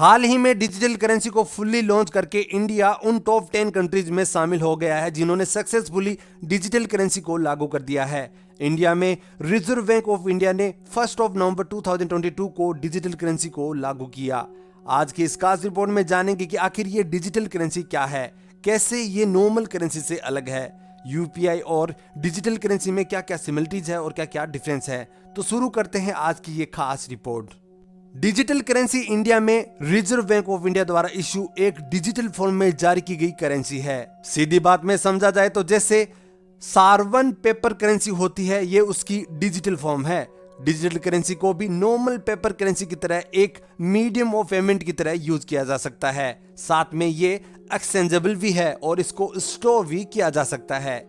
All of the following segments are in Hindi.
हाल ही में डिजिटल करेंसी को फुल्ली लॉन्च करके इंडिया उन टॉप 10 कंट्रीज में शामिल हो गया है जिन्होंने सक्सेसफुली डिजिटल करेंसी को लागू कर दिया है। इंडिया में रिजर्व बैंक ऑफ इंडिया ने 1 नवंबर 2022 को डिजिटल करेंसी को लागू किया। आज की इस खास रिपोर्ट में जानेंगे कि आखिर ये डिजिटल करेंसी क्या है, कैसे ये नॉर्मल करेंसी से अलग है, यूपीआई और डिजिटल करेंसी में क्या क्या सिमिलरिटीज है और क्या क्या डिफरेंस है। तो शुरू करते हैं आज की ये खास रिपोर्ट। डिजिटल करेंसी इंडिया में रिजर्व बैंक ऑफ इंडिया द्वारा इश्यू एक डिजिटल फॉर्म में जारी की गई करेंसी है। सीधी बात में समझा जाए तो जैसे सार्वन पेपर करेंसी होती है, ये उसकी डिजिटल फॉर्म है। डिजिटल करेंसी को भी नॉर्मल पेपर करेंसी की तरह एक मीडियम ऑफ पेमेंट की तरह यूज किया जा सकता है। साथ में ये एक्सचेंजेबल भी है और इसको स्टोर भी किया जा सकता है।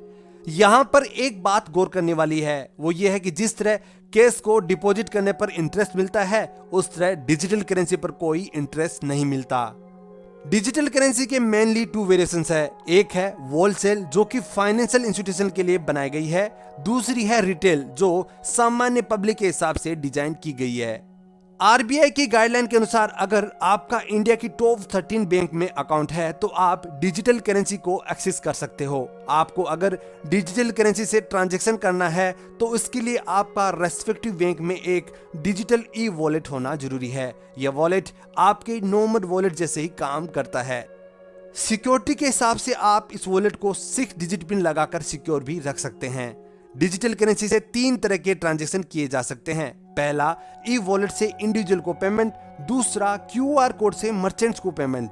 यहां पर एक बात गौर करने वाली है, वो ये है कि जिस तरह कैश को डिपॉजिट करने पर इंटरेस्ट मिलता है, उस तरह डिजिटल करेंसी पर कोई इंटरेस्ट नहीं मिलता। डिजिटल करेंसी के मेनली 2 वेरिएशंस है। एक है होलसेल जो कि फाइनेंशियल इंस्टीट्यूशन के लिए बनाई गई है, दूसरी है रिटेल जो सामान्य पब्लिक के हिसाब से डिजाइन की गई है। आरबीआई की गाइडलाइन के अनुसार अगर आपका इंडिया की टॉप 13 बैंक में अकाउंट है तो आप डिजिटल करेंसी को एक्सेस कर सकते हो। आपको अगर डिजिटल करेंसी से ट्रांजैक्शन करना है तो इसके लिए आपका रेस्पेक्टिव बैंक में एक डिजिटल ई वॉलेट होना जरूरी है। यह वॉलेट आपके नॉर्मल वॉलेट जैसे ही काम करता है। सिक्योरिटी के हिसाब से आप इस वॉलेट को 6 डिजिट पिन लगाकर सिक्योर भी रख सकते हैं। डिजिटल करेंसी से 3 तरह के ट्रांजैक्शन किए जा सकते हैं। पहला, ई वॉलेट से इंडिविजुअल को पेमेंट, दूसरा क्यूआर कोड से मर्चेंट्स को पेमेंट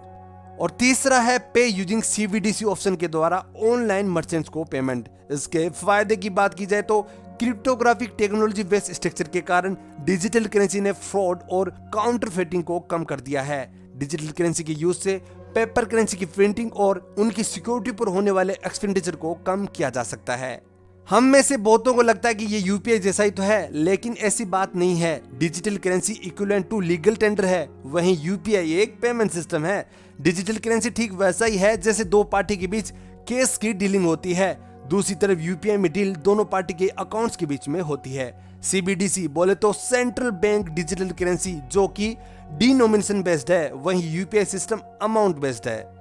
और तीसरा है पे यूजिंग सीबीडीसी ऑप्शन के द्वारा ऑनलाइन मर्चेंट्स को पेमेंट। इसके फायदे की बात की जाए तो क्रिप्टोग्राफिक टेक्नोलॉजी बेस्ड स्ट्रक्चर के कारण डिजिटल करेंसी ने फ्रॉड और काउंटरफेटिंग को कम कर दिया है। डिजिटल करेंसी के यूज से पेपर करेंसी की प्रिंटिंग और उनकी सिक्योरिटी पर होने वाले एक्सपेंडिचर को कम किया जा सकता है। हम में से बहुतों को लगता है कि ये यूपीआई जैसा ही तो है, लेकिन ऐसी बात नहीं है। Digital currency equivalent to legal tender है, वहीं यूपीआई एक पेमेंट सिस्टम है। डिजिटल करेंसी ठीक वैसा ही है जैसे 2 पार्टी के बीच केस की डीलिंग होती है। दूसरी तरफ यूपीआई में डील दोनों पार्टी के अकाउंट्स के बीच में होती है। सीबीडीसी बोले तो सेंट्रल बैंक डिजिटल करेंसी जो कि डिनोमिनेशन बेस्ड है, वहीं यूपीआई सिस्टम अमाउंट बेस्ड है।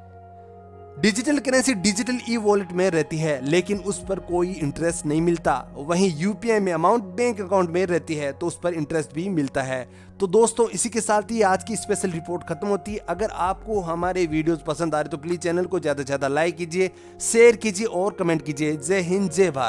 Digital currency digital e wallet में रहती है लेकिन उस पर कोई इंटरेस्ट नहीं मिलता। वहीं यूपीआई में अमाउंट बैंक अकाउंट में रहती है तो उस पर इंटरेस्ट भी मिलता है। तो दोस्तों, इसी के साथ ही आज की स्पेशल रिपोर्ट खत्म होती है। अगर आपको हमारे वीडियोस पसंद आ रहे तो प्लीज चैनल को ज्यादा से ज्यादा लाइक कीजिए, शेयर कीजिए और कमेंट कीजिए। जय हिंद, जय भारत।